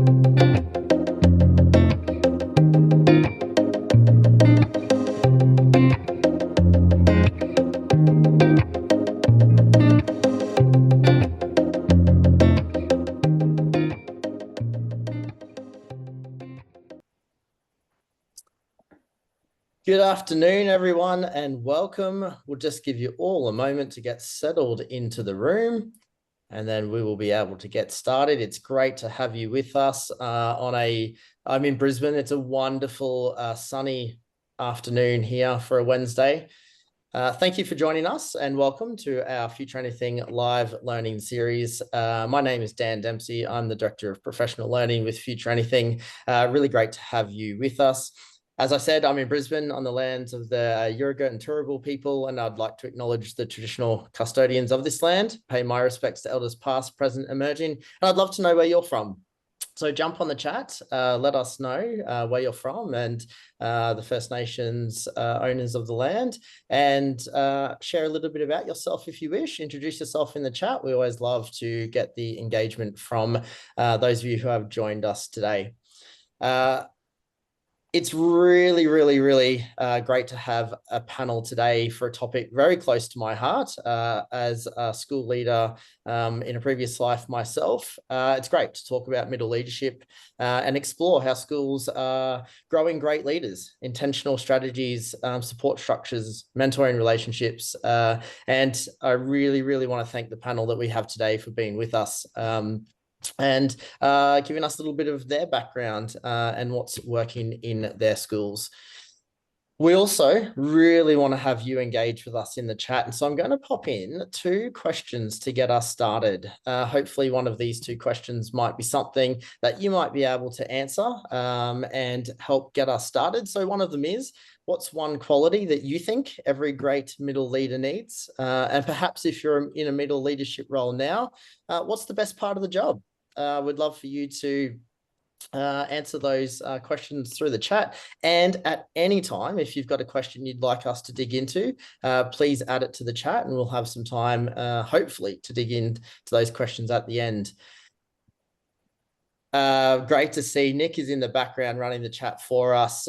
Good afternoon, everyone, and welcome. We'll just give you all a moment to get settled into the room, and then we will be able to get started. It's great to have you with us I'm in Brisbane. It's a wonderful sunny afternoon here for a Wednesday. Thank you for joining us and welcome to our Future Anything live learning series. My name is Dan Dempsey. I'm the Director of Professional Learning with Future Anything. Really great to have you with us. As I said, I'm in Brisbane on the lands of the Yurruga and Turrbal people, and I'd like to acknowledge the traditional custodians of this land, pay my respects to elders past, present, emerging, and I'd love to know where you're from. So jump on the chat, let us know where you're from and the First Nations owners of the land, and share a little bit about yourself if you wish. Introduce yourself in the chat. We always love to get the engagement from those of you who have joined us today. It's really great to have a panel today for a topic very close to my heart as a school leader in a previous life myself. It's great to talk about middle leadership and explore how schools are growing great leaders, intentional strategies, support structures, mentoring relationships. And I really want to thank the panel that we have today for being with us. And giving us a little bit of their background and what's working in their schools. We also really want to have you engage with us in the chat. And so I'm going to pop in 2 questions to get us started. Hopefully one of these 2 questions might be something that you might be able to answer and help get us started. So one of them is, what's one quality that you think every great middle leader needs? And perhaps if you're in a middle leadership role now, what's the best part of the job? We'd love for you to answer those questions through the chat. And at any time, if you've got a question you'd like us to dig into, please add it to the chat and we'll have some time, hopefully, to dig into those questions at the end. Great to see Nick is in the background running the chat for us.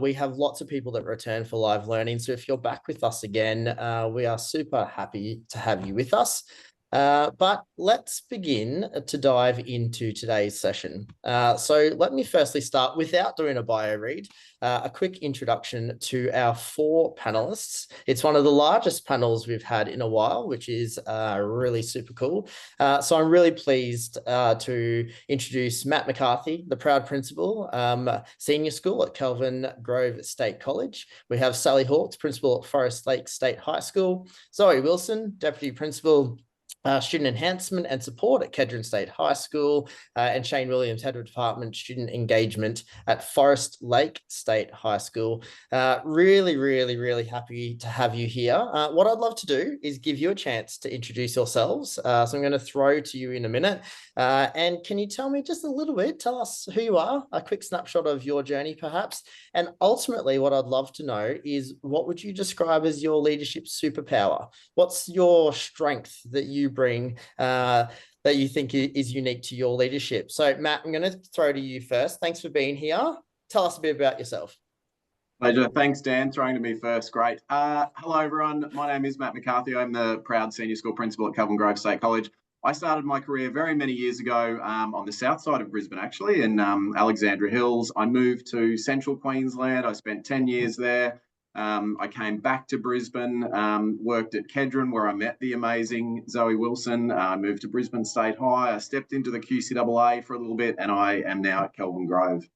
We have lots of people that return for live learning. So if you're back with us again, we are super happy to have you with us. But let's begin to dive into today's session. So let me firstly start, without doing a bio read, a quick introduction to our 4 panelists. It's one of the largest panels we've had in a while, which is really super cool. So I'm really pleased to introduce Matt McCarthy, the proud principal, senior school at Kelvin Grove State College. We have Sally Hawkes, principal at Forest Lake State High School. Zoe Wilson, deputy principal, student enhancement and support at Kedron State High School, and Shane Williams, head of department student engagement at Forest Lake State High School. Really happy to have you here. What I'd love to do is give you a chance to introduce yourselves. So I'm going to throw to you in a minute. And can you tell me just a little bit, tell us who you are, a quick snapshot of your journey perhaps, and ultimately what I'd love to know is, what would you describe as your leadership superpower? What's your strength that you bring that you think is unique to your leadership? So Matt, I'm going to throw to you first. Thanks for being here. Tell us a bit about yourself. Pleasure. Thanks, Dan. Throwing to me first. Great. Hello, everyone. My name is Matt McCarthy. I'm the proud senior school principal at Kelvin Grove State College. I started my career very many years ago on the south side of Brisbane, actually, in Alexandra Hills. I moved to central Queensland. I spent 10 years there. I came back to Brisbane, worked at Kedron, where I met the amazing Zoe Wilson. I moved to Brisbane State High. I stepped into the QCAA for a little bit, and I am now at Kelvin Grove.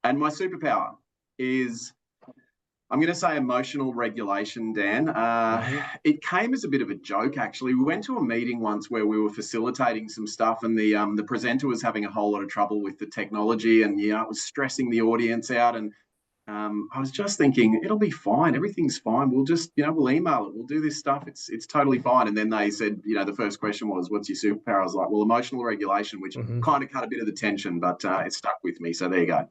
And my superpower is, I'm going to say, emotional regulation, Dan. It came as a bit of a joke, actually. We went to a meeting once where we were facilitating some stuff, and the presenter was having a whole lot of trouble with the technology, and it was stressing the audience out. And I was just thinking, it'll be fine. Everything's fine. We'll just, we'll email it. We'll do this stuff. It's totally fine. And then they said, the first question was, what's your superpower? I was like, well, emotional regulation, which kind of cut a bit of the tension, but it stuck with me. So there you go.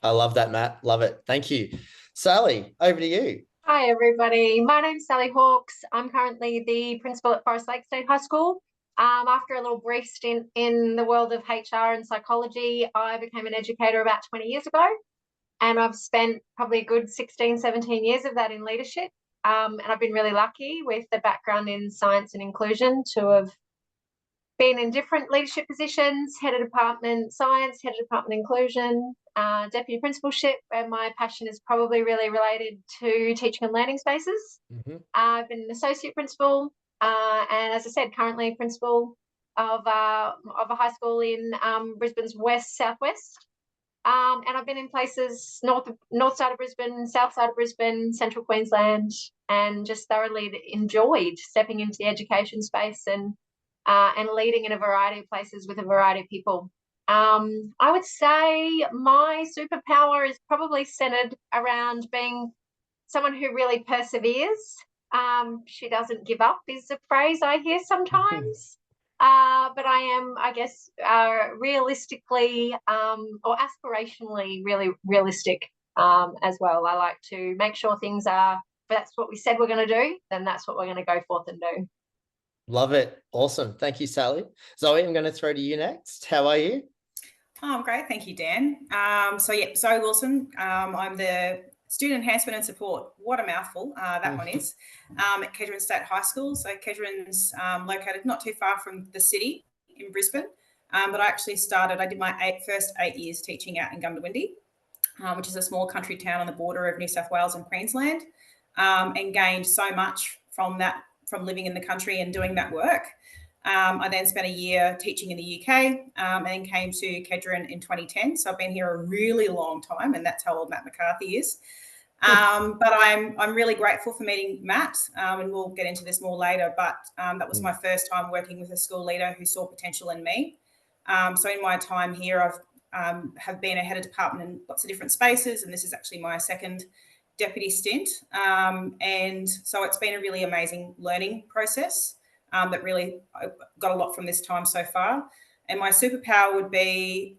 I love that, Matt. Love it. Thank you. Sally, over to you. Hi, everybody. My name's Sally Hawkes. I'm currently the principal at Forest Lake State High School. After a little brief stint in the world of HR and psychology, I became an educator about 20 years ago. And I've spent probably a good 16, 17 years of that in leadership. And I've been really lucky with the background in science and inclusion to have been in different leadership positions, head of department science, head of department inclusion, deputy principalship, where my passion is probably really related to teaching and learning spaces. I've been an associate principal, and as I said, currently principal of a high school in Brisbane's southwest. And I've been in places north side of Brisbane, south side of Brisbane, central Queensland, and just thoroughly enjoyed stepping into the education space and leading in a variety of places with a variety of people. I would say my superpower is probably centered around being someone who really perseveres. She doesn't give up is a phrase I hear sometimes. But I am, I guess, realistically or aspirationally really realistic as well. I like to make sure things are, if that's what we said we're going to do, then that's what we're going to go forth and do. Love it. Awesome. Thank you, Sally. Zoe, I'm going to throw to you next. How are you? Oh, I'm great. Thank you, Dan. Zoe Wilson. I'm the Student Enhancement and Support. What a mouthful that one is. At Kedron State High School. So Kedron's located not too far from the city in Brisbane. But I actually I did my first 8 years teaching out in Gundawindi, which is a small country town on the border of New South Wales and Queensland, and gained so much from that, from living in the country and doing that work. I then spent a year teaching in the UK and then came to Kedron in 2010. So I've been here a really long time, and that's how old Matt McCarthy is. But I'm really grateful for meeting Matt, and we'll get into this more later, but that was my first time working with a school leader who saw potential in me. So in my time here, I've have been a head of department in lots of different spaces, and this is actually my second deputy stint. And so it's been a really amazing learning process that really I got a lot from this time so far. And my superpower would be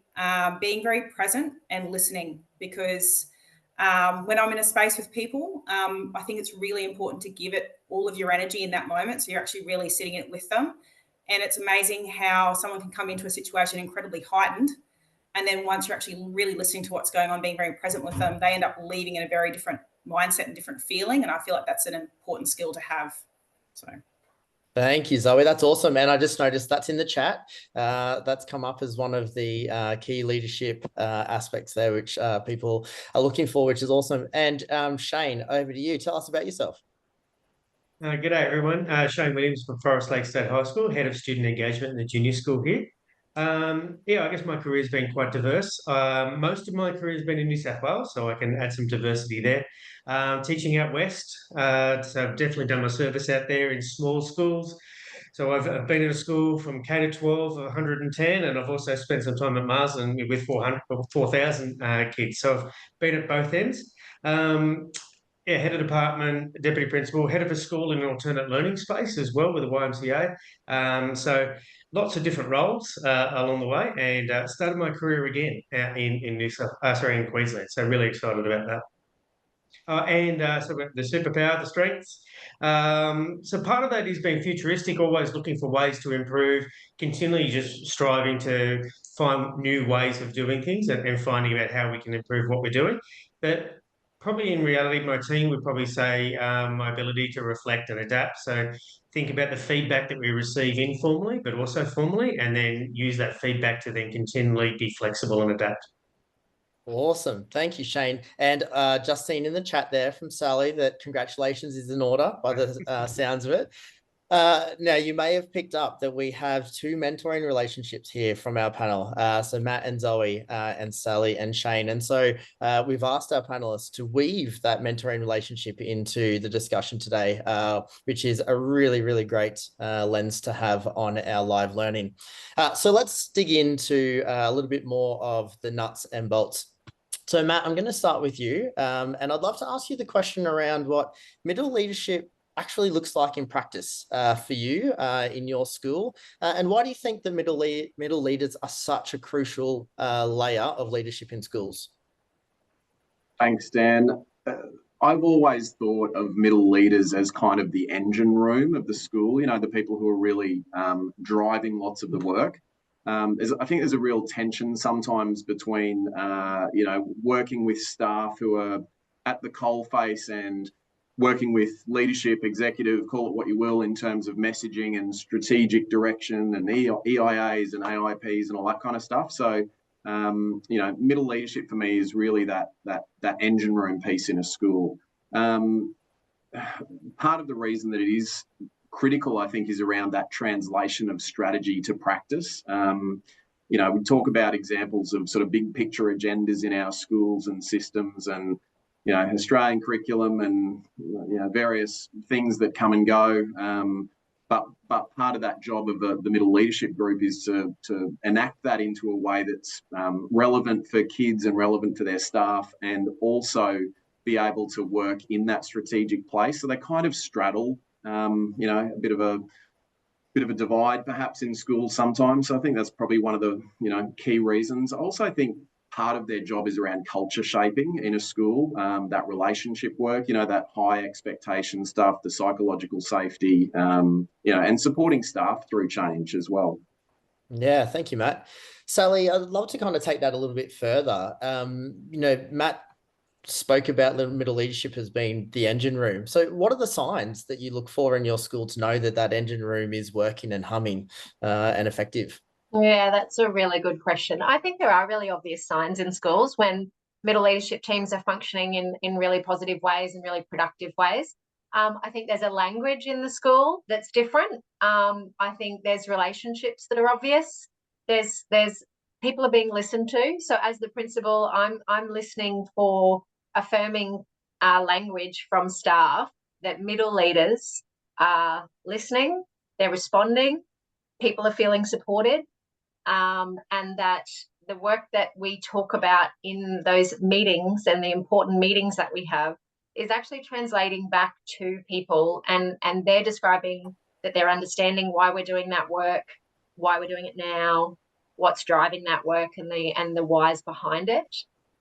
being very present and listening, because when I'm in a space with people, I think it's really important to give it all of your energy in that moment. So you're actually really sitting in it with them. And it's amazing how someone can come into a situation incredibly heightened. And then once you're actually really listening to what's going on, being very present with them, they end up leaving in a very different mindset and different feeling. And I feel like that's an important skill to have. So. Thank you, Zoe. That's awesome, man. I just noticed that's in the chat. That's come up as one of the key leadership aspects there, which people are looking for, which is awesome. And Shane, over to you. Tell us about yourself. G'day, everyone. Shane Williams from Forest Lake State High School, Head of Student Engagement in the junior school here. I guess my career has been quite diverse. Most of my career has been in New South Wales, so I can add some diversity there. Teaching out west, so I've definitely done my service out there in small schools. So I've been in a school from K to 12, 110, and I've also spent some time at Marsden with 4,000 kids. So I've been at both ends. Head of department, deputy principal, head of a school in an alternate learning space as well with the YMCA. So lots of different roles along the way, and started my career again in Queensland. So really excited about that. So the superpower, the strengths. So part of that is being futuristic, always looking for ways to improve, continually just striving to find new ways of doing things and finding out how we can improve what we're doing. But probably in reality, my team would probably say my ability to reflect and adapt. So think about the feedback that we receive informally, but also formally, and then use that feedback to then continually be flexible and adapt. Awesome. Thank you, Shane. And just seen in the chat there from Sally that congratulations is in order by the sounds of it. Now, you may have picked up that we have two mentoring relationships here from our panel. So Matt and Zoe and Sally and Shane. And so we've asked our panelists to weave that mentoring relationship into the discussion today, which is a really, really great lens to have on our live learning. So let's dig into a little bit more of the nuts and bolts. So Matt, I'm going to start with you. And I'd love to ask you the question around what middle leadership actually looks like in practice for you in your school. And why do you think the middle leaders are such a crucial layer of leadership in schools? Thanks, Dan. I've always thought of middle leaders as kind of the engine room of the school, the people who are really driving lots of the work. I think there's a real tension sometimes between, working with staff who are at the coalface and working with leadership, executive, call it what you will, in terms of messaging and strategic direction and EIAs and AIPs and all that kind of stuff. So, middle leadership for me is really that engine room piece in a school. Part of the reason that it is critical, I think, is around that translation of strategy to practice. We talk about examples of sort of big picture agendas in our schools and systems and, Australian curriculum and, various things that come and go. But part of that job of the middle leadership group is to enact that into a way that's relevant for kids and relevant for their staff, and also be able to work in that strategic place. So they kind of straddle, a bit of a divide perhaps in schools sometimes. So I think that's probably one of the, key reasons. I also think part of their job is around culture shaping in a school, that relationship work, that high expectation stuff, the psychological safety, and supporting staff through change as well. Yeah, thank you, Matt. Sally, I'd love to kind of take that a little bit further. Matt spoke about middle leadership as being the engine room. So what are the signs that you look for in your school to know that engine room is working and humming and effective? Yeah, that's a really good question. I think there are really obvious signs in schools when middle leadership teams are functioning in really positive ways and really productive ways. I think there's a language in the school that's different. I think there's relationships that are obvious. There's people are being listened to. So as the principal, I'm listening for affirming language from staff that middle leaders are listening, they're responding, people are feeling supported. And that the work that we talk about in those meetings and the important meetings that we have is actually translating back to people, and they're describing that they're understanding why we're doing that work, why we're doing it now, what's driving that work, and the whys behind it.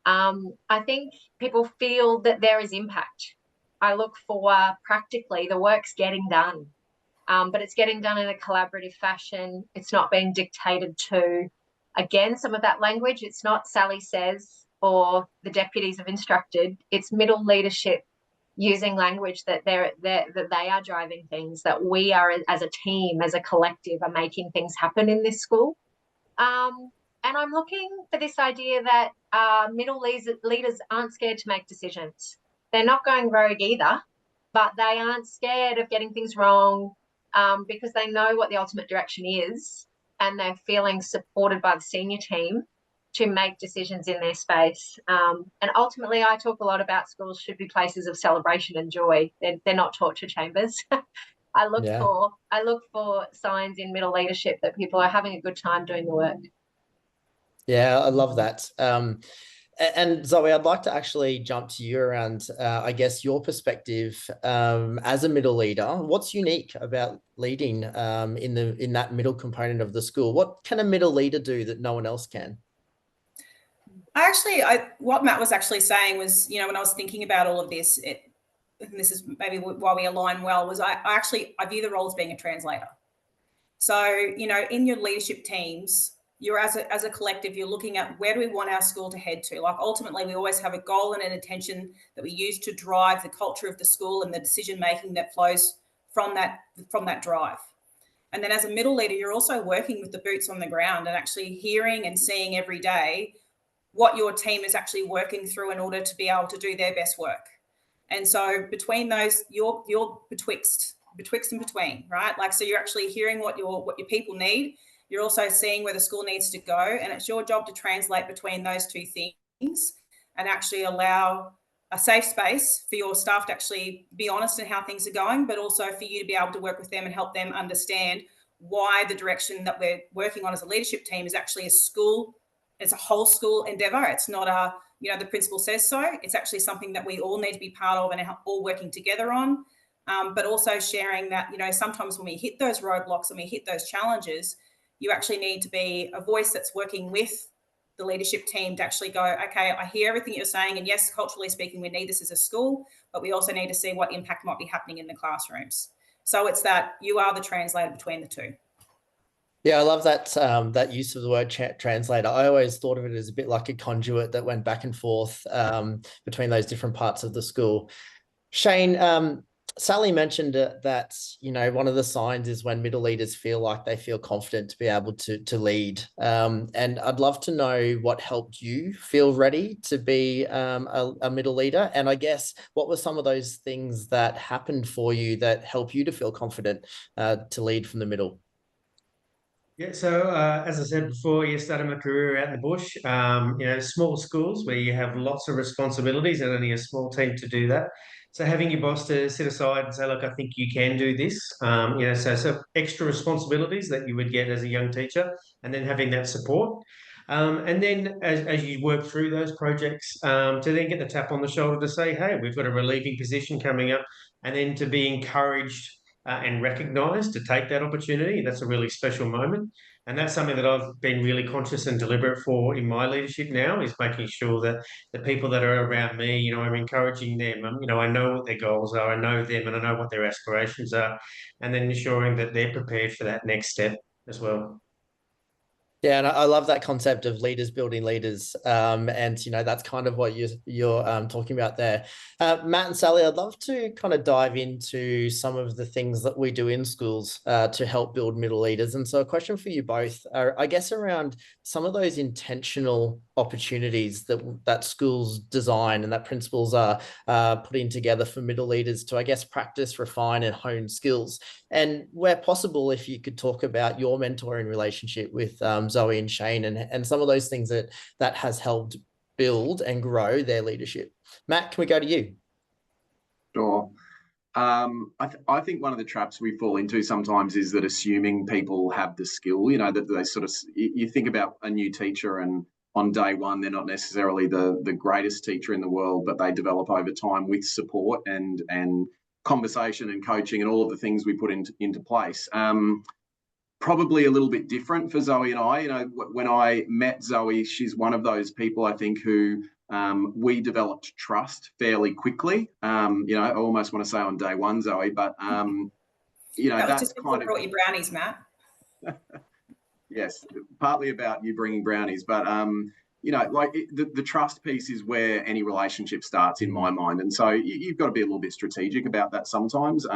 I think people feel that there is impact. I look for practically the work's getting done. But it's getting done in a collaborative fashion. It's not being dictated to. Again, some of that language, it's not Sally says or the deputies have instructed. It's middle leadership using language that they are driving things, that we are as a team, as a collective, are making things happen in this school. And I'm looking for this idea that middle leaders aren't scared to make decisions. They're not going rogue either, but they aren't scared of getting things wrong. Because they know what the ultimate direction is, and they're feeling supported by the senior team to make decisions in their space. And ultimately, I talk a lot about schools should be places of celebration and joy. They're not torture chambers. I look for signs in middle leadership that people are having a good time doing the work. Yeah, I love that. And Zoe, I'd like to actually jump to you around, I guess, your perspective as a middle leader. What's unique about leading in that middle component of the school? What can a middle leader do that no one else can? What Matt was actually saying was, when I was thinking about all of this, and this is maybe why we align well, was I view the role as being a translator. So, in your leadership teams, you're as a collective, you're looking at where do we want our school to head to? Like ultimately, we always have a goal and an intention that we use to drive the culture of the school and the decision making that flows from that drive. And then as a middle leader, you're also working with the boots on the ground and actually hearing and seeing every day what your team is actually working through in order to be able to do their best work. And so between those, you're betwixt and between, right? Like, so you're actually hearing what your people need. You're also seeing where the school needs to go, and it's your job to translate between those two things and actually allow a safe space for your staff to actually be honest in how things are going, but also for you to be able to work with them and help them understand why the direction that we're working on as a leadership team is actually it's a whole school endeavour. It's not the principal says so. It's actually something that we all need to be part of and all working together on, but also sharing that, sometimes when we hit those roadblocks and we hit those challenges, you actually need to be a voice that's working with the leadership team to actually go, okay, I hear everything you're saying, and yes, culturally speaking, we need this as a school, but we also need to see what impact might be happening in the classrooms. So it's that you are the translator between the two. Yeah, I love that that use of the word translator. I always thought of it as a bit like a conduit that went back and forth between those different parts of the school. Shane, Sally mentioned that, you know, one of the signs is when middle leaders feel like they feel confident to be able to lead. And I'd love to know what helped you feel ready to be a middle leader. And I guess what were some of those things that happened for you that help you to feel confident to lead from the middle? Yeah, so as I said before, you started my career out in the bush, you know, small schools where you have lots of responsibilities and only a small team to do that. So having your boss to sit aside and say, look, I think you can do this, you know, so extra responsibilities that you would get as a young teacher, and then having that support. And then as you work through those projects, to then get the tap on the shoulder to say, hey, we've got a relieving position coming up, and then to be encouraged and recognised to take that opportunity. That's a really special moment. And that's something that I've been really conscious and deliberate for in my leadership now, is making sure that the people that are around me, you know, I'm encouraging them. You know, I know what their goals are, I know them, and I know what their aspirations are, and then ensuring that they're prepared for that next step as well. Yeah, and I love that concept of leaders building leaders. And you know, that's kind of what you're talking about there. Matt and Sally, I'd love to kind of dive into some of the things that we do in schools to help build middle leaders. And so a question for you both, I guess, around some of those intentional opportunities that schools design and that principals are putting together for middle leaders to, I guess, practice, refine, and hone skills. And where possible, if you could talk about your mentoring relationship with Zoe and Shane, and some of those things that has helped build and grow their leadership. Matt, can we go to you? Sure. I think one of the traps we fall into sometimes is that assuming people have the skill, you know, that they sort of, you think about a new teacher, and on day one, they're not necessarily the greatest teacher in the world, but they develop over time with support and conversation and coaching and all of the things we put into place. Probably a little bit different for Zoe and I. You know, when I met Zoe, she's one of those people, I think, who we developed trust fairly quickly. You know, I almost want to say on day one, Zoe, but you know, that's just kind of brought you brownies, Matt. Yes, partly about you bringing brownies, but you know, like the trust piece is where any relationship starts in my mind. And so you've got to be a little bit strategic about that sometimes,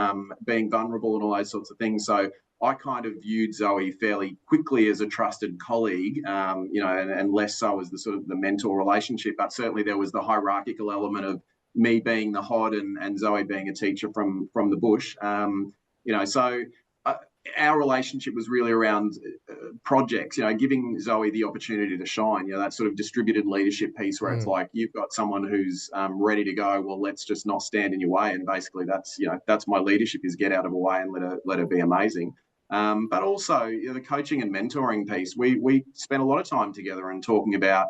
being vulnerable and all those sorts of things. So I kind of viewed Zoe fairly quickly as a trusted colleague, you know, and less so as the sort of the mentor relationship. But certainly there was the hierarchical element of me being the hod and Zoe being a teacher from the bush. You know, so our relationship was really around projects, you know, giving Zoe the opportunity to shine, you know, that sort of distributed leadership piece where it's like, you've got someone who's ready to go. Well, let's just not stand in your way. And basically that's, you know, that's my leadership, is get out of her way and let her be amazing. But also, you know, the coaching and mentoring piece, we spent a lot of time together and talking about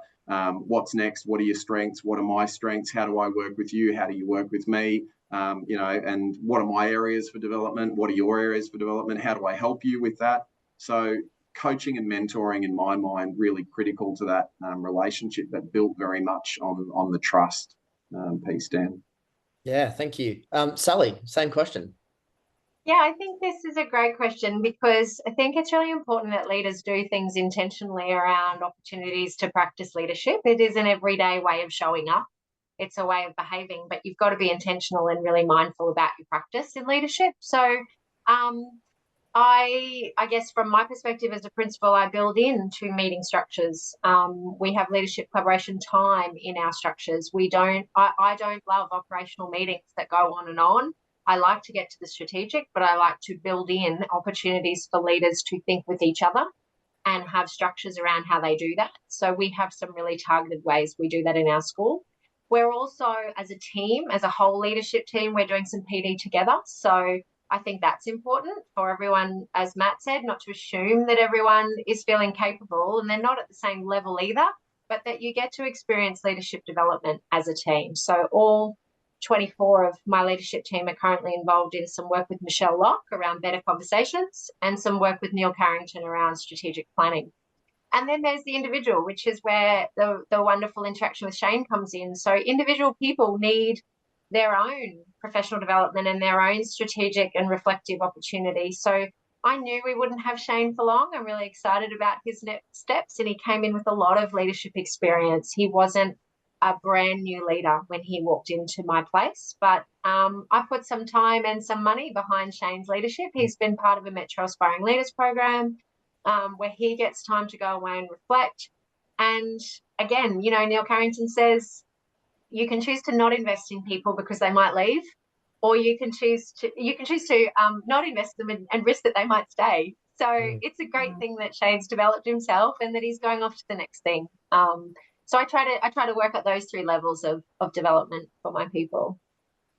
what's next, what are your strengths, what are my strengths, how do I work with you, how do you work with me, you know, and what are my areas for development, what are your areas for development, how do I help you with that? So coaching and mentoring, in my mind, really critical to that relationship that built very much on the trust piece, Dan. Yeah, thank you. Sally, same question. Yeah, I think this is a great question, because I think it's really important that leaders do things intentionally around opportunities to practice leadership. It is an everyday way of showing up. It's a way of behaving, but you've got to be intentional and really mindful about your practice in leadership. So I guess from my perspective as a principal, I build into meeting structures. We have leadership collaboration time in our structures. I don't love operational meetings that go on and on. I like to get to the strategic, but I like to build in opportunities for leaders to think with each other and have structures around how they do that. So we have some really targeted ways we do that in our school. We're also, as a team, as a whole leadership team, we're doing some PD together. So I think that's important for everyone, as Matt said, not to assume that everyone is feeling capable and they're not at the same level either, but that you get to experience leadership development as a team. So all 24 of my leadership team are currently involved in some work with Michelle Locke around better conversations and some work with Neil Carrington around strategic planning. And then there's the individual, which is where the wonderful interaction with Shane comes in. So individual people need their own professional development and their own strategic and reflective opportunity. So I knew we wouldn't have Shane for long. I'm really excited about his next steps, and he came in with a lot of leadership experience. He wasn't a brand new leader when he walked into my place, but I put some time and some money behind Shane's leadership. He's been part of a Metro Aspiring Leaders program, where he gets time to go away and reflect. And again, you know, Neil Carrington says you can choose to not invest in people because they might leave, or you can choose to not invest them and risk that they might stay. So it's a great thing that Shane's developed himself and that he's going off to the next thing. So I try to work at those three levels of development for my people.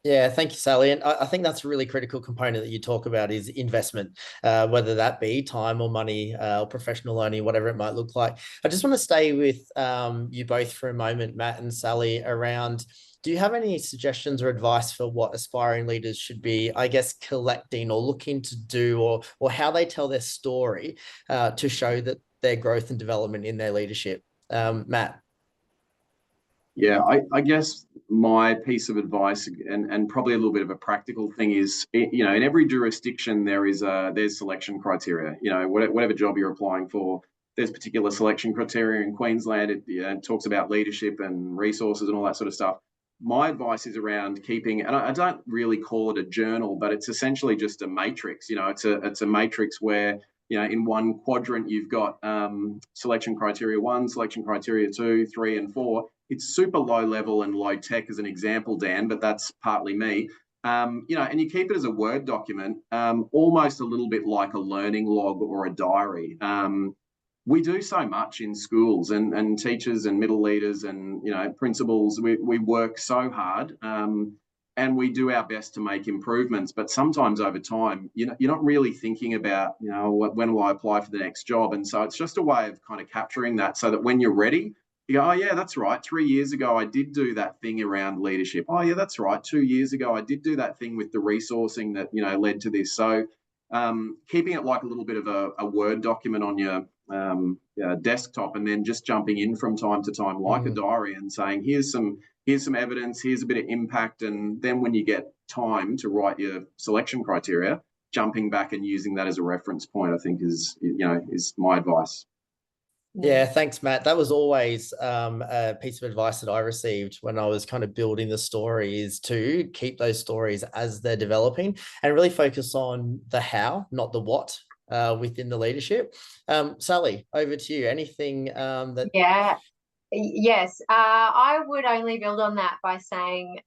Yeah, thank you, Sally. And I think that's a really critical component that you talk about is investment, whether that be time or money or professional learning, whatever it might look like. I just want to stay with you both for a moment, Matt and Sally, around, do you have any suggestions or advice for what aspiring leaders should be, I guess, collecting or looking to do, or how they tell their story to show that their growth and development in their leadership? Matt? Yeah, I guess my piece of advice and probably a little bit of a practical thing is, you know, in every jurisdiction there's selection criteria. You know, whatever job you're applying for, there's particular selection criteria. In Queensland, it talks about leadership and resources and all that sort of stuff. My advice is around keeping, and I don't really call it a journal, but it's essentially just a matrix. You know, it's a matrix where, you know, in one quadrant you've got selection criteria 1, selection criteria 2, 3, and 4. It's super low level and low tech as an example, Dan, but that's partly me. You know, and you keep it as a Word document, almost a little bit like a learning log or a diary. We do so much in schools, and teachers and middle leaders and, you know, principals. We work so hard, and we do our best to make improvements. But sometimes over time, you know, you're not really thinking about, you know, when will I apply for the next job? And so it's just a way of kind of capturing that, so that when you're ready, you go, oh yeah, that's right. 3 years ago, I did do that thing around leadership. Oh yeah, that's right. 2 years ago, I did do that thing with the resourcing that, you know, led to this. So keeping it like a little bit of a Word document on your desktop, and then just jumping in from time to time like a diary and saying, here's some evidence, here's a bit of impact. And then when you get time to write your selection criteria, jumping back and using that as a reference point, I think is my advice. Yeah, thanks, Matt. That was always a piece of advice that I received when I was kind of building the story, is to keep those stories as they're developing and really focus on the how, not the what, within the leadership. Sally, over to you. Anything that... Yeah. Yes, I would only build on that by saying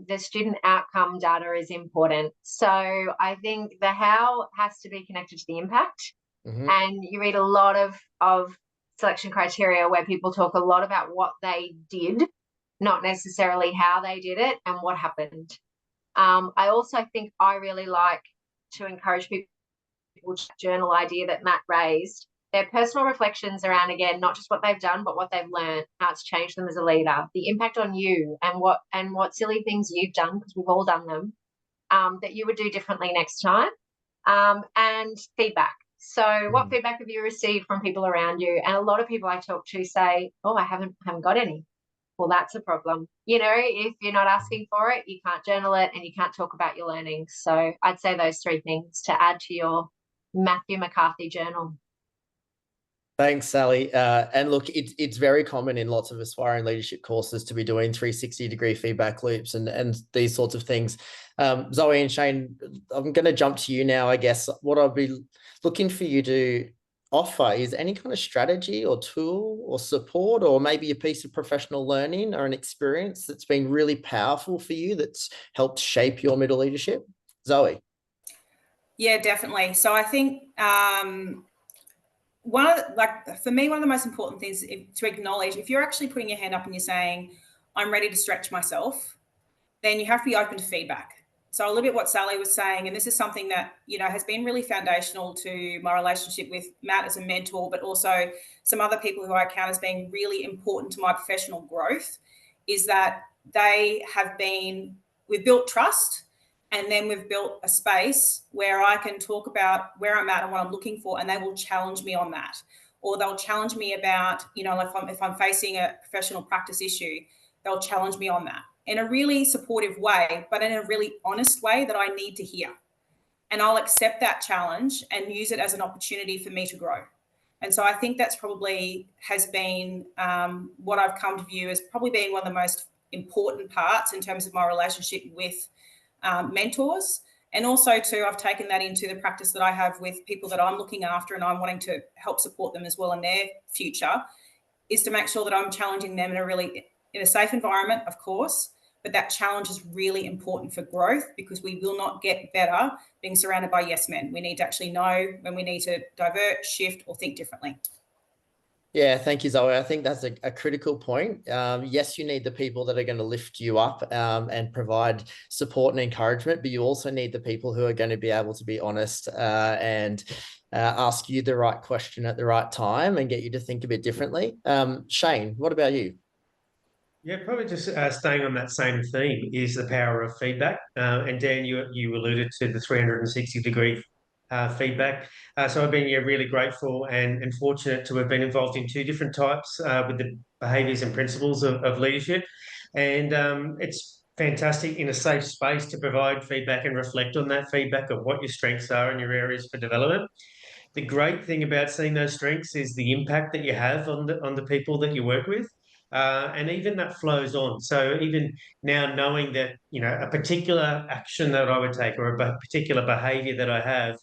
the student outcome data is important. So I think the how has to be connected to the impact. And you read a lot of selection criteria where people talk a lot about what they did, not necessarily how they did it and what happened. I also think I really like to encourage people to journal idea that Matt raised. Their personal reflections around, again, not just what they've done, but what they've learned, how it's changed them as a leader, the impact on you, and what silly things you've done, because we've all done them, that you would do differently next time, and feedback. So what feedback have you received from people around you? And a lot of people I talk to say, oh, I haven't got any. Well, that's a problem. You know, if you're not asking for it, you can't journal it and you can't talk about your learnings. So I'd say those three things to add to your Matthew McCarthy journal. Thanks, Sally. And look, it's very common in lots of aspiring leadership courses to be doing 360-degree feedback loops and these sorts of things. Zoe and Shane, I'm going to jump to you now. I guess what I'll be looking for you to offer is any kind of strategy or tool or support, or maybe a piece of professional learning or an experience that's been really powerful for you, that's helped shape your middle leadership. Zoe. Yeah, definitely. So I think for me, one of the most important things to acknowledge, if you're actually putting your hand up and you're saying, I'm ready to stretch myself, then you have to be open to feedback. So a little bit what Sally was saying, and this is something that, you know, has been really foundational to my relationship with Matt as a mentor, but also some other people who I count as being really important to my professional growth, is that we've built trust, and then we've built a space where I can talk about where I'm at and what I'm looking for, and they will challenge me on that. or they'll challenge me about, if I'm facing a professional practice issue, they'll challenge me on that in a really supportive way, but in a really honest way that I need to hear. And I'll accept that challenge and use it as an opportunity for me to grow. And so I think that's probably has been what I've come to view as probably being one of the most important parts in terms of my relationship with mentors. And also too, I've taken that into the practice that I have with people that I'm looking after and I'm wanting to help support them as well in their future, is to make sure that I'm challenging them in a safe environment, of course, but that challenge is really important for growth, because we will not get better being surrounded by yes men. We need to actually know when we need to divert, shift, or think differently. Yeah, thank you, Zoe. I think that's a critical point. Yes, you need the people that are going to lift you up and provide support and encouragement, but you also need the people who are going to be able to be honest and ask you the right question at the right time and get you to think a bit differently. Shane, what about you? Yeah, probably just staying on that same theme is the power of feedback. And Dan, you alluded to the 360-degree feedback. So I've been really grateful and fortunate to have been involved in 2 different types with the behaviours and principles of leadership. And it's fantastic in a safe space to provide feedback and reflect on that feedback of what your strengths are and your areas for development. The great thing about seeing those strengths is the impact that you have on the people that you work with. And even that flows on. So even now knowing that, a particular action that I would take or a particular behavior that I have,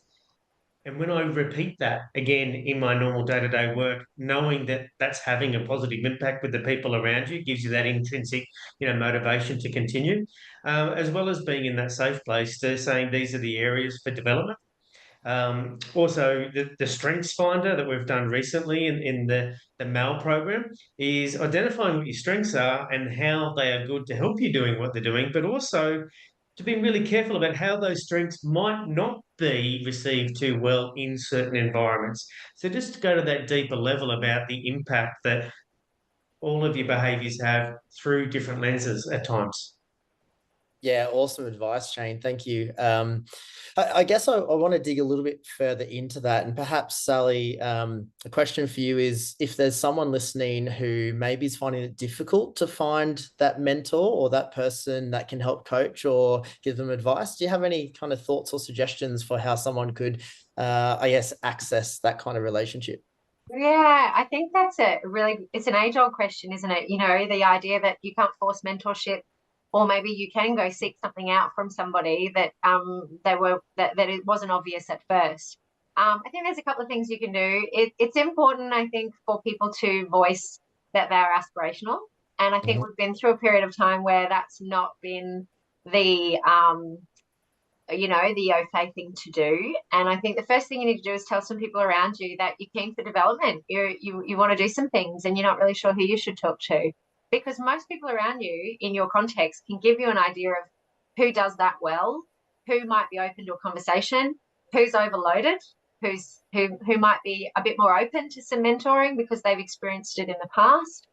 and when I repeat that again in my normal day-to-day work, knowing that that's having a positive impact with the people around you gives you that intrinsic, motivation to continue, as well as being in that safe place to saying these are the areas for development. Also, the Strengths Finder that we've done recently in the MAL program is identifying what your strengths are and how they are good to help you doing what they're doing, but also to be really careful about how those strengths might not be received too well in certain environments. So just to go to that deeper level about the impact that all of your behaviours have through different lenses at times. Yeah, awesome advice, Shane. Thank you. I guess I want to dig a little bit further into that. And perhaps, Sally, a question for you is, if there's someone listening who maybe is finding it difficult to find that mentor or that person that can help coach or give them advice, do you have any kind of thoughts or suggestions for how someone could, access that kind of relationship? Yeah, I think that's it's an age-old question, isn't it? The idea that you can't force mentorship, or maybe you can go seek something out from somebody that that it wasn't obvious at first. I think there's a couple of things you can do. It's important, I think, for people to voice that they're aspirational. And I think we've been through a period of time where that's not been the the okay thing to do. And I think the first thing you need to do is tell some people around you that you're keen for development. You want to do some things and you're not really sure who you should talk to, because most people around you in your context can give you an idea of who does that well, who might be open to a conversation, who's overloaded, who might be a bit more open to some mentoring because they've experienced it in the past.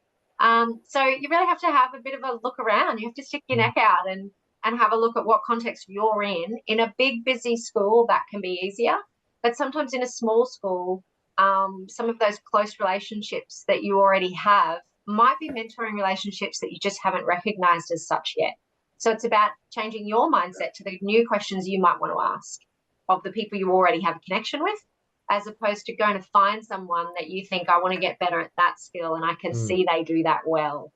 So you really have to have a bit of a look around. You have to stick your neck out and have a look at what context you're in. In a big, busy school, that can be easier. But sometimes in a small school, some of those close relationships that you already have might be mentoring relationships that you just haven't recognized as such yet. So it's about changing your mindset to the new questions you might want to ask of the people you already have a connection with, as opposed to going to find someone that you think, I want to get better at that skill and I can see they do that well.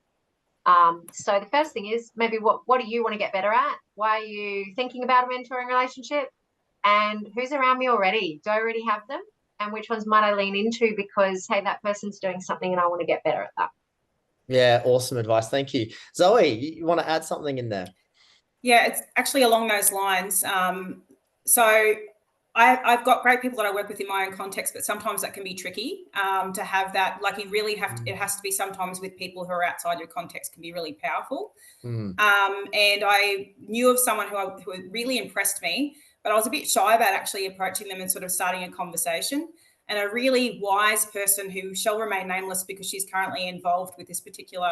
So the first thing is maybe what do you want to get better at? Why are you thinking about a mentoring relationship? And who's around me already? Do I already have them? And which ones might I lean into because, hey, that person's doing something and I want to get better at that. Yeah, awesome advice. Thank you. Zoe, you want to add something in there? Yeah, it's actually along those lines. So I've got great people that I work with in my own context, but sometimes that can be tricky to have that. Like you really have to, it has to be sometimes with people who are outside your context can be really powerful. And I knew of someone who really impressed me, but I was a bit shy about actually approaching them and sort of starting a conversation. And a really wise person who shall remain nameless because she's currently involved with this particular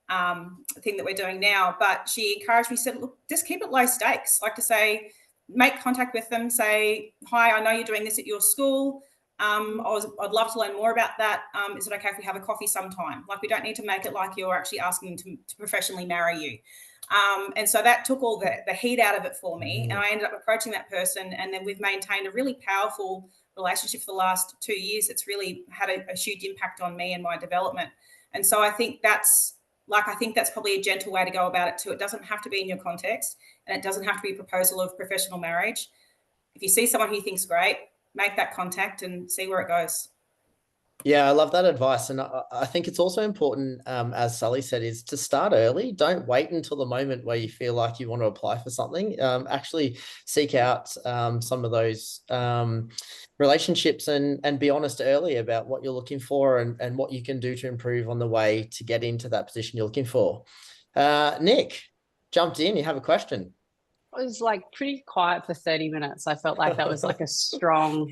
thing that we're doing now. But she encouraged me, said, look, just keep it low stakes. Like to say, make contact with them, say, hi, I know you're doing this at your school. I'd love to learn more about that. Is it okay if we have a coffee sometime? Like, we don't need to make it like you're actually asking them to professionally marry you. And so that took all the heat out of it for me. And I ended up approaching that person, and then we've maintained a really powerful relationship for the last 2 years. It's really had a huge impact on me and my development. And so I think that's probably a gentle way to go about it too. It doesn't have to be in your context, and it doesn't have to be a proposal of professional marriage. If you see someone who you think's great, make that contact and see where it goes. Yeah, I love that advice. And I think it's also important, as Sally said, is to start early. Don't wait until the moment where you feel like you want to apply for something. Actually seek out some of those relationships and be honest early about what you're looking for and what you can do to improve on the way to get into that position you're looking for. Nick jumped in. You have a question? It was like pretty quiet for 30 minutes. I felt like that was like a strong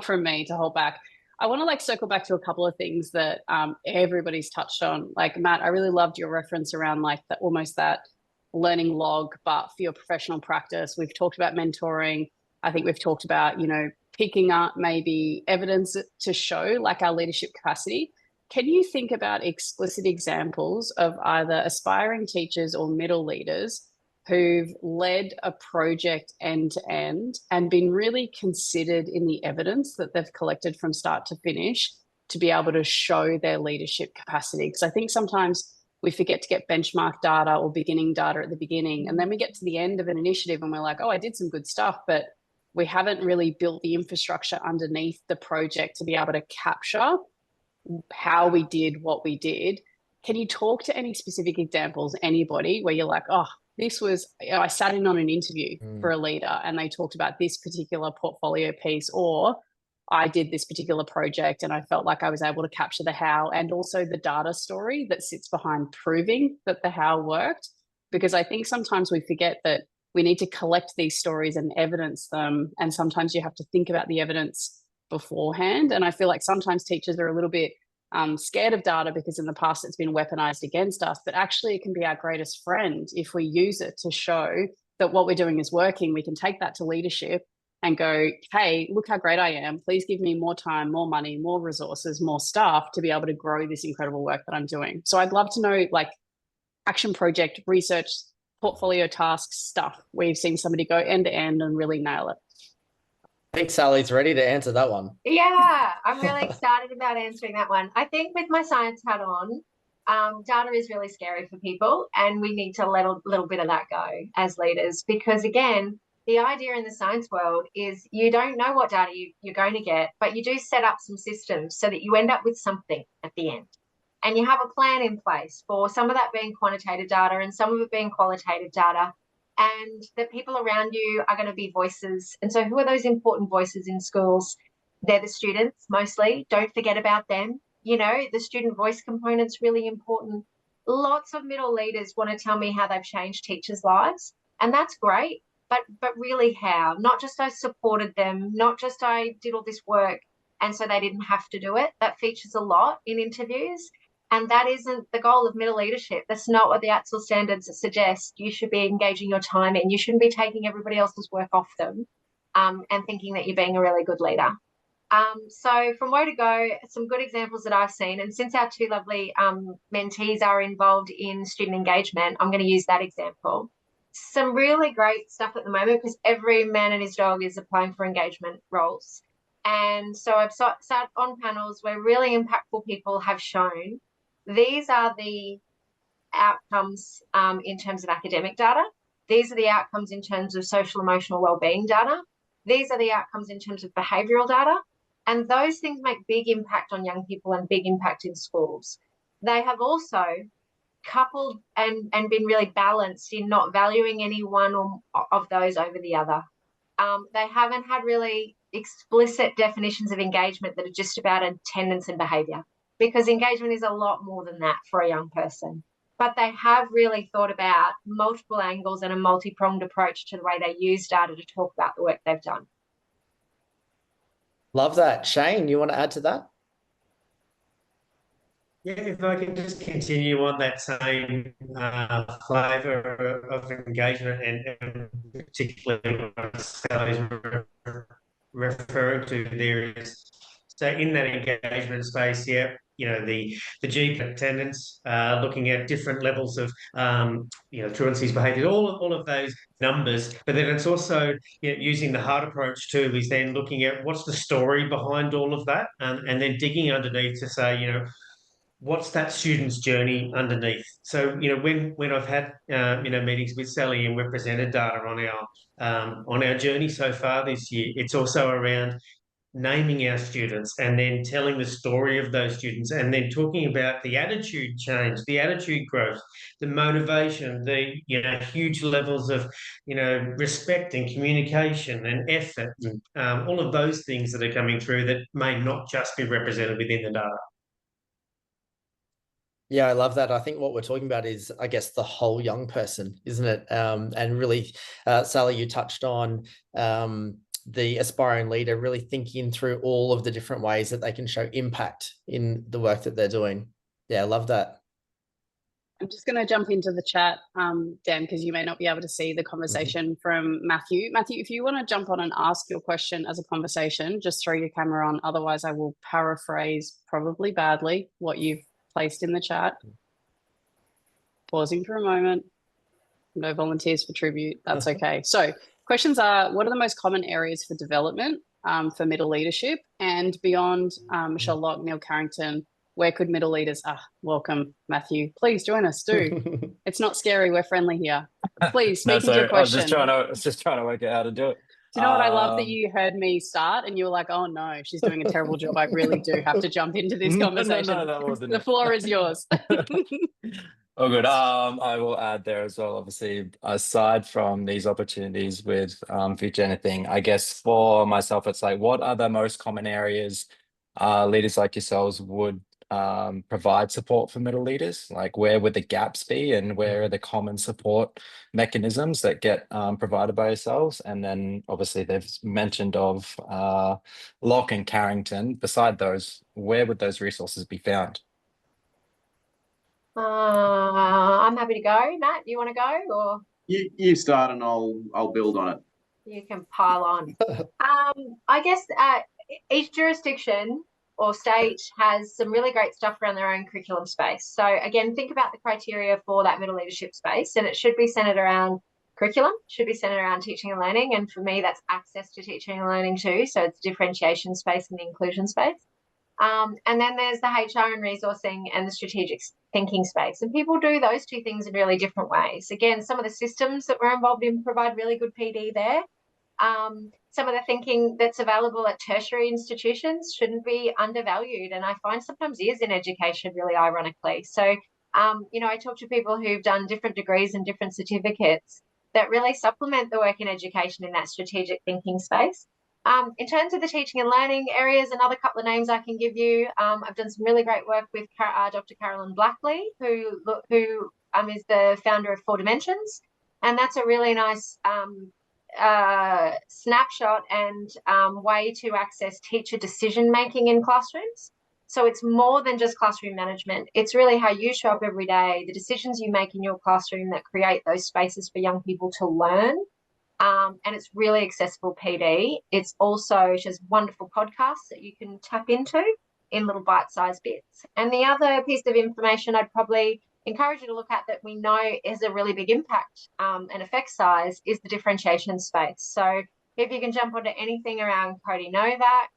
from me to hold back. I want to like circle back to a couple of things that everybody's touched on. Like, Matt, I really loved your reference around like almost that learning log, but for your professional practice. We've talked about mentoring. I think we've talked about, picking up maybe evidence to show like our leadership capacity. Can you think about explicit examples of either aspiring teachers or middle leaders who've led a project end to end and been really considered in the evidence that they've collected from start to finish to be able to show their leadership capacity? Because I think sometimes we forget to get benchmark data or beginning data at the beginning. And then we get to the end of an initiative and we're like, oh, I did some good stuff, but we haven't really built the infrastructure underneath the project to be able to capture how we did what we did. Can you talk to any specific examples, anybody, where you're like, oh, this was, I sat in on an interview for a leader and they talked about this particular portfolio piece, or I did this particular project and I felt like I was able to capture the how and also the data story that sits behind proving that the how worked. Because I think sometimes we forget that we need to collect these stories and evidence them. And sometimes you have to think about the evidence beforehand. And I feel like sometimes teachers are a little bit scared of data because in the past it's been weaponized against us, but actually it can be our greatest friend if we use it to show that what we're doing is working. We can take that to leadership and go, hey, look how great I am. Please give me more time, more money, more resources, more staff to be able to grow this incredible work that I'm doing. So I'd love to know like action project, research, portfolio tasks, stuff where you've seen somebody go end to end and really nail it. I think Sally's ready to answer that one. Yeah, I'm really excited about answering that one. I think with my science hat on, data is really scary for people, and we need to let a little bit of that go as leaders, because again, the idea in the science world is you don't know what data you're going to get, but you do set up some systems so that you end up with something at the end. And you have a plan in place for some of that being quantitative data and some of it being qualitative data, and the people around you are going to be voices. And so who are those important voices in schools? They're the students mostly. Don't forget about them. The student voice component's really important. Lots of middle leaders want to tell me how they've changed teachers' lives, and that's great, but really how? Not just I supported them, not just I did all this work and so they didn't have to do it. That features a lot in interviews. And that isn't the goal of middle leadership. That's not what the ATSL standards suggest. You should be engaging your time in. You shouldn't be taking everybody else's work off them and thinking that you're being a really good leader. So from where to go, some good examples that I've seen. And since our two lovely mentees are involved in student engagement, I'm going to use that example. Some really great stuff at the moment because every man and his dog is applying for engagement roles. And so I've sat on panels where really impactful people have shown these are the outcomes in terms of academic data. These are the outcomes in terms of social emotional wellbeing data. These are the outcomes in terms of behavioural data. And those things make big impact on young people and big impact in schools. They have also coupled and been really balanced in not valuing any one of those over the other. They haven't had really explicit definitions of engagement that are just about attendance and behaviour, because engagement is a lot more than that for a young person. But they have really thought about multiple angles and a multi-pronged approach to the way they use data to talk about the work they've done. Love that. Shane, you want to add to that? Yeah, if I can just continue on that same flavour of engagement and particularly referring to there is, so in that engagement space, yeah, you know, the GP attendance, looking at different levels of, you know, truancies behaviour, all of those numbers. But then it's also, you know, using the hard approach too, is then looking at what's the story behind all of that, and then digging underneath to say, you know, what's that student's journey underneath. So, you know, when I've had you know, meetings with Sally and we've presented data on our journey so far this year, it's also around naming our students and then telling the story of those students, and then talking about the attitude change, the attitude growth, the motivation, the, you know, huge levels of, you know, respect and communication and effort, and all of those things that are coming through that may not just be represented within the data. Yeah, I love that. I think what we're talking about is, I guess, the whole young person, isn't it? And really, Sally, you touched on the aspiring leader really thinking through all of the different ways that they can show impact in the work that they're doing. Yeah, I love that. I'm just going to jump into the chat, Dan, because you may not be able to see the conversation from Matthew. Matthew, if you want to jump on and ask your question as a conversation, just throw your camera on. Otherwise, I will paraphrase, probably badly, what you've placed in the chat. Pausing for a moment. No volunteers for tribute. That's okay. So questions are, what are the most common areas for development for middle leadership? And beyond Michelle Locke, Neil Carrington, where could middle leaders, welcome, Matthew. Please join us, do. It's not scary. We're friendly here. Please, speak into your question. I was just trying to work out how to do it. Do you know what I love? That you heard me start and you were like, oh no, she's doing a terrible job. I really do have to jump into this conversation. No, that wasn't the floor is yours. Oh, good. I will add there as well, obviously, aside from these opportunities with Future Anything, I guess for myself, it's like, what are the most common areas leaders like yourselves would provide support for middle leaders? Like, where would the gaps be, and where are the common support mechanisms that get provided by yourselves? And then obviously they've mentioned of Locke and Carrington. Beside those, where would those resources be found? I'm happy to go. Matt, you want to go, or You start and I'll build on it. you can pile on? I guess each jurisdiction or state has some really great stuff around their own curriculum space. So again, think about the criteria for that middle leadership space, and it should be centered around curriculum, should be centered around teaching and learning. And for me, that's access to teaching and learning too. So it's differentiation space and the inclusion space. And then there's the HR and resourcing and the strategic thinking space. And people do those two things in really different ways. Again, some of the systems that we're involved in provide really good PD there. Some of the thinking that's available at tertiary institutions shouldn't be undervalued. And I find sometimes is in education, really ironically. So, you know, I talk to people who've done different degrees and different certificates that really supplement the work in education in that strategic thinking space. In terms of the teaching and learning areas, another couple of names I can give you. I've done some really great work with Dr. Carolyn Blackley, who is the founder of 4 Dimensions. And that's a really nice snapshot and way to access teacher decision-making in classrooms. So it's more than just classroom management. It's really how you show up every day, the decisions you make in your classroom that create those spaces for young people to learn. And it's really accessible PD. It's also just wonderful podcasts that you can tap into in little bite-sized bits. And the other piece of information I'd probably encourage you to look at that we know is a really big impact and effect size is the differentiation space. So if you can jump onto anything around Cody Novak,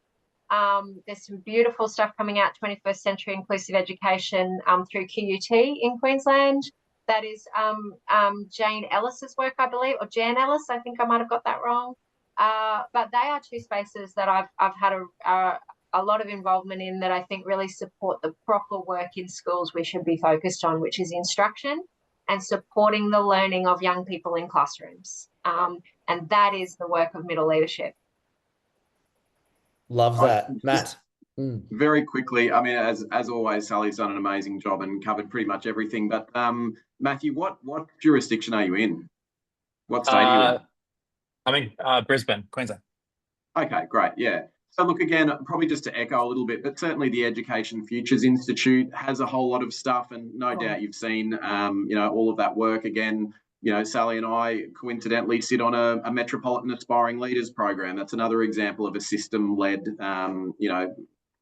there's some beautiful stuff coming out, 21st Century Inclusive Education through QUT in Queensland. That is Jane Ellis's work, I believe, or Jan Ellis. I think I might have got that wrong. But they are 2 spaces that I've had a lot of involvement in that I think really support the proper work in schools we should be focused on, which is instruction and supporting the learning of young people in classrooms. And that is the work of middle leadership. Love that, Matt. Very quickly, I mean, as always, Sally's done an amazing job and covered pretty much everything. But Matthew, what jurisdiction are you in? What state are you in? I'm in Brisbane, Queensland. Okay, great. Yeah. So look, again, probably just to echo a little bit, but certainly the Education Futures Institute has a whole lot of stuff, and no doubt you've seen, you know, all of that work. Again, Sally and I coincidentally sit on a Metropolitan Aspiring Leaders program. That's another example of a system-led,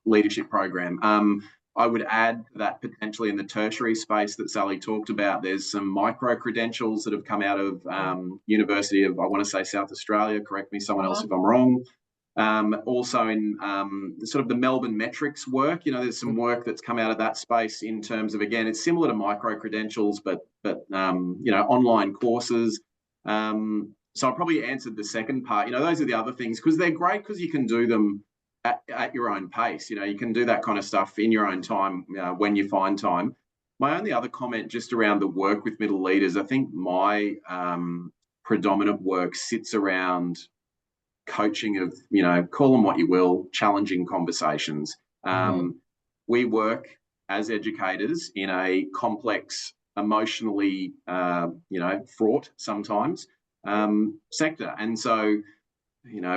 leadership program. I would add that potentially in the tertiary space that Sally talked about, there's some micro-credentials that have come out of University of, I want to say, South Australia. Correct me, someone else if I'm wrong. Also in sort of the Melbourne metrics work, there's some work that's come out of that space in terms of, again, it's similar to micro-credentials, but online courses. So I probably answered the second part. Those are the other things, because they're great because you can do them at your own pace. You can do that kind of stuff in your own time when you find time. My only other comment just around the work with middle leaders, I think my predominant work sits around coaching of, call them what you will, challenging conversations. We work as educators in a complex, emotionally, fraught sometimes sector. And so,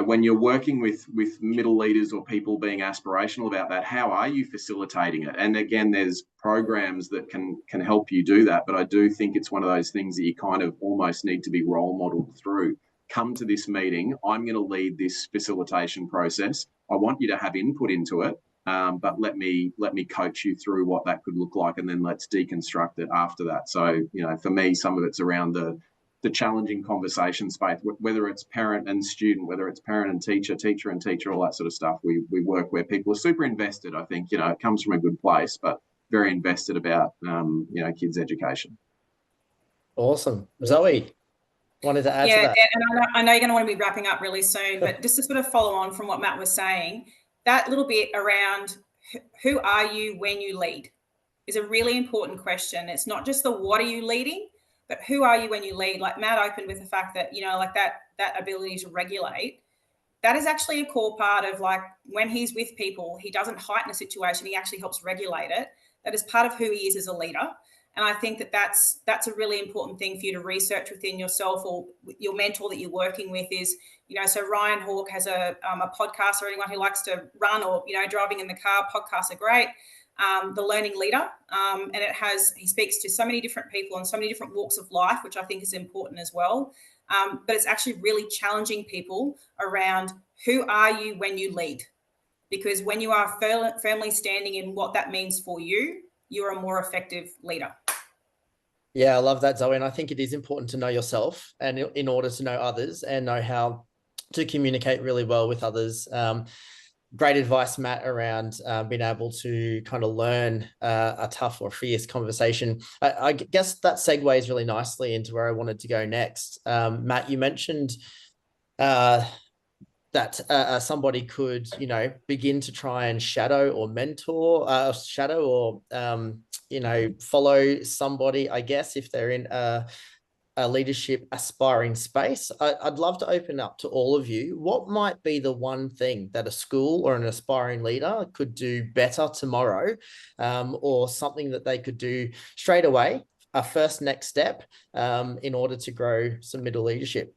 when you're working with middle leaders or people being aspirational about that, how are you facilitating it? And again, there's programs that can help you do that. But I do think it's one of those things that you kind of almost need to be role modeled through. Come to this meeting. I'm going to lead this facilitation process. I want you to have input into it, but let me coach you through what that could look like, and then let's deconstruct it after that. So, for me, some of it's around the challenging conversation space, whether it's parent and student, whether it's parent and teacher, teacher and teacher, all that sort of stuff. We work where people are super invested. I think, it comes from a good place, but very invested about, kids' education. Awesome. Zoe, wanted to add to that. And I know you're going to want to be wrapping up really soon, but just to sort of follow on from what Matt was saying, that little bit around who are you when you lead is a really important question. It's not just the what are you leading, but who are you when you lead? Like Matt opened with the fact that, that ability to regulate, that is actually a core part of, like, when he's with people, he doesn't heighten a situation, he actually helps regulate it. That is part of who he is as a leader. And I think that's a really important thing for you to research within yourself or your mentor that you're working with is, so Ryan Hawke has a podcast, or anyone who likes to run or, driving in the car, podcasts are great. The Learning Leader, and he speaks to so many different people and so many different walks of life, which I think is important as well. But it's actually really challenging people around who are you when you lead, because when you are firmly standing in what that means for you, you're a more effective leader. Yeah, I love that, Zoe. And I think it is important to know yourself, and in order to know others and know how to communicate really well with others. Great advice, Matt, around being able to kind of learn a tough or fierce conversation. I guess that segues really nicely into where I wanted to go next. Matt, you mentioned that somebody could, begin to try and shadow or mentor, follow somebody, I guess, if they're in a leadership aspiring space. I'd love to open up to all of you. What might be the one thing that a school or an aspiring leader could do better tomorrow, or something that they could do straight away, a first next step, in order to grow some middle leadership?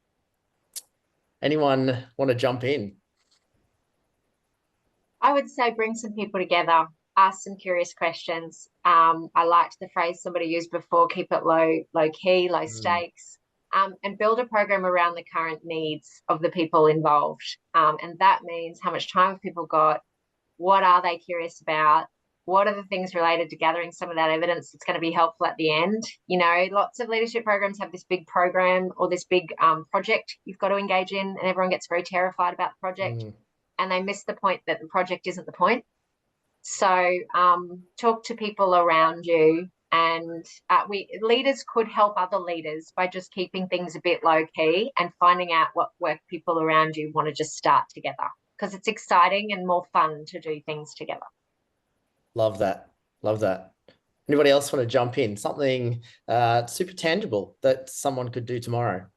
Anyone want to jump in? I would say bring some people together, ask some curious questions. I liked the phrase somebody used before, keep it low key, low stakes, and build a program around the current needs of the people involved. And that means how much time have people got? What are they curious about? What are the things related to gathering some of that evidence that's going to be helpful at the end? Lots of leadership programs have this big program or this big project you've got to engage in, and everyone gets very terrified about the project, and they miss the point that the project isn't the point. So talk to people around you, and leaders could help other leaders by just keeping things a bit low key and finding out what work people around you want to just start together, because it's exciting and more fun to do things together. Love that. Love that. Anybody else want to jump in? Something super tangible that someone could do tomorrow?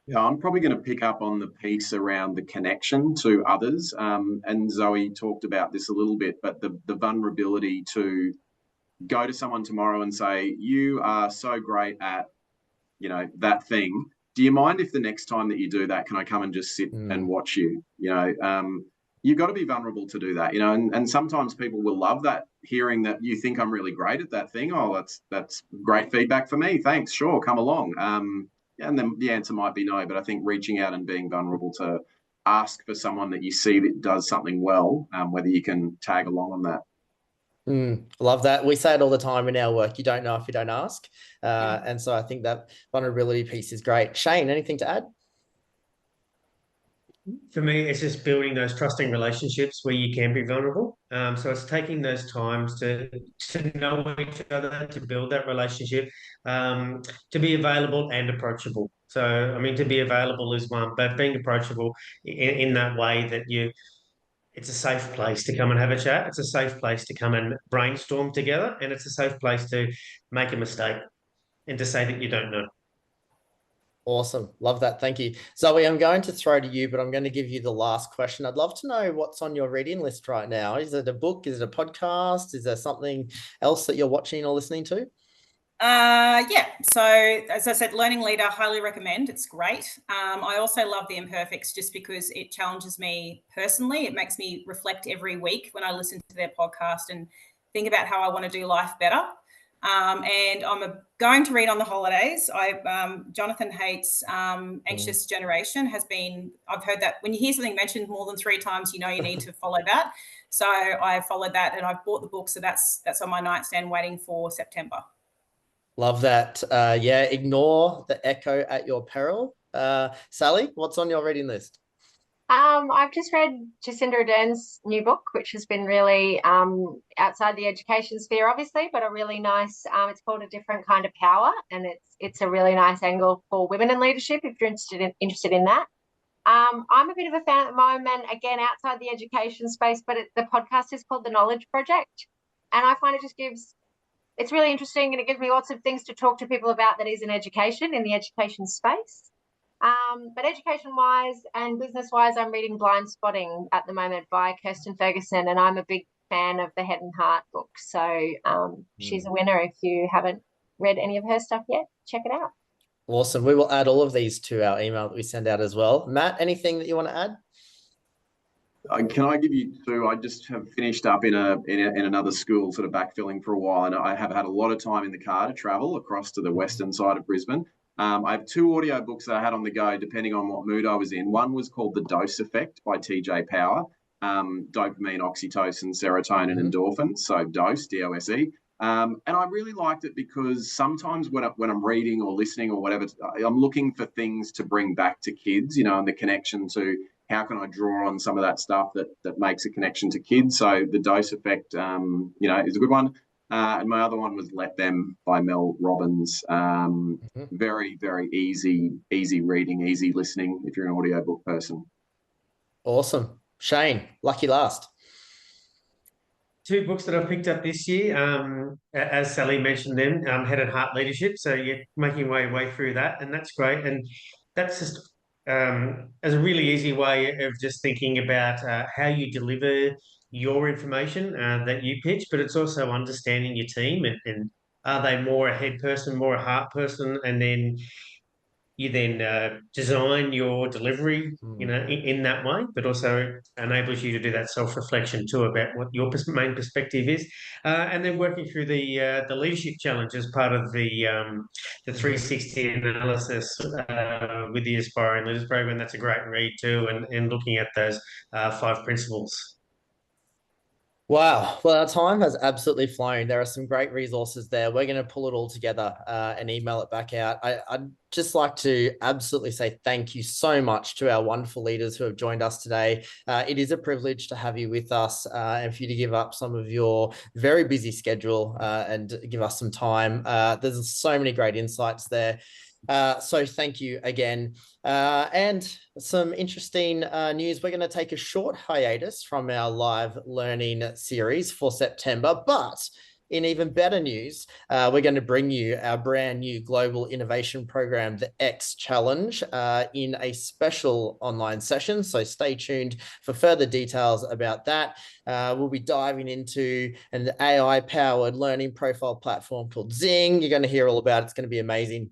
Yeah, I'm probably going to pick up on the piece around the connection to others. And Zoe talked about this a little bit, but the vulnerability to go to someone tomorrow and say, you are so great at, that thing. Do you mind if the next time that you do that, can I come and just sit and watch you? you've got to be vulnerable to do that, and sometimes people will love that, hearing that you think I'm really great at that thing. Oh, that's great feedback for me. Thanks. Sure. Come along. And then the answer might be no, but I think reaching out and being vulnerable to ask for someone that you see that does something well, whether you can tag along on that. Love that. We say it all the time in our work. You don't know if you don't ask. And so I think that vulnerability piece is great. Shane, anything to add? For me, it's just building those trusting relationships where you can be vulnerable. So it's taking those times to know each other, to build that relationship, to be available and approachable. So, I mean, to be available is one, but being approachable in that way that it's a safe place to come and have a chat. It's a safe place to come and brainstorm together, and it's a safe place to make a mistake and to say that you don't know. Awesome. Love that. Thank you. Zoe, I'm going to throw to you, but I'm going to give you the last question. I'd love to know what's on your reading list right now. Is it a book? Is it a podcast? Is there something else that you're watching or listening to? Yeah. So as I said, Learning Leader, highly recommend. It's great. I also love The Imperfects just because it challenges me personally. It makes me reflect every week when I listen to their podcast and think about how I want to do life better. And I'm going to read on the holidays. Jonathan Haidt's Anxious Generation I've heard that when you hear something mentioned more than 3 times, you know you need to follow that. So I followed that and I've bought the book. So that's on my nightstand waiting for September. Love that. Yeah, ignore the echo at your peril. Sally, what's on your reading list? I've just read Jacinda Ardern's new book, which has been really outside the education sphere, obviously, but a really nice. It's called A Different Kind of Power, and it's a really nice angle for women in leadership if you're interested in that. I'm a bit of a fan at the moment, again, outside the education space, but the podcast is called The Knowledge Project, and I find it's really interesting, and it gives me lots of things to talk to people about that is in education, in the education space. But education-wise and business-wise, I'm reading Blind Spotting at the moment by Kirsten Ferguson, and I'm a big fan of the Head and Heart book. So she's a winner. If you haven't read any of her stuff yet, check it out. Awesome. We will add all of these to our email that we send out as well. Matt, anything that you want to add? Can I give you 2? I just have finished up in another school, sort of backfilling for a while, and I have had a lot of time in the car to travel across to the western side of Brisbane. I have 2 audio books that I had on the go, depending on what mood I was in. One was called The Dose Effect by TJ Power, dopamine, oxytocin, serotonin, endorphins. So dose, D-O-S-E. And I really liked it because sometimes when I'm reading or listening or whatever, I'm looking for things to bring back to kids, and the connection to how can I draw on some of that stuff that makes a connection to kids. So The Dose Effect, is a good one. And my other one was Let Them by Mel Robbins. Very, very easy reading, easy listening if you're an audiobook person. Awesome. Shane, lucky last. 2 books that I picked up this year, as Sally mentioned them, Head and Heart Leadership. So you're making your way through that, and that's great. And that's just as a really easy way of just thinking about how you deliver your information that you pitch, but it's also understanding your team and are they more a head person, more a heart person, and then you design your delivery, in that way, but also enables you to do that self-reflection too about what your main perspective is, and then working through the leadership challenge as part of the 360 analysis with the Aspiring Leaders Program. That's a great read too, and looking at those 5 principles. Wow. Well, our time has absolutely flown. There are some great resources there. We're going to pull it all together and email it back out. I'd just like to absolutely say thank you so much to our wonderful leaders who have joined us today. It is a privilege to have you with us and for you to give up some of your very busy schedule and give us some time. There's so many great insights there. So thank you again. And some interesting news. We're going to take a short hiatus from our live learning series for September, but in even better news, we're going to bring you our brand new global innovation program, the X Challenge, in a special online session. So stay tuned for further details about that. We'll be diving into an AI-powered learning profile platform called Zing. You're going to hear all about it. It's going to be amazing.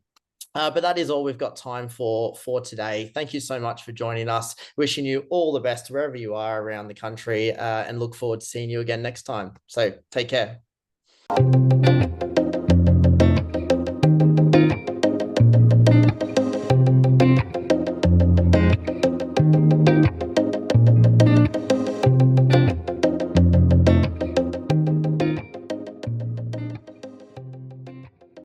But that is all we've got time for today. Thank you so much for joining us. Wishing you all the best wherever you are around the country, and look forward to seeing you again next time. So take care.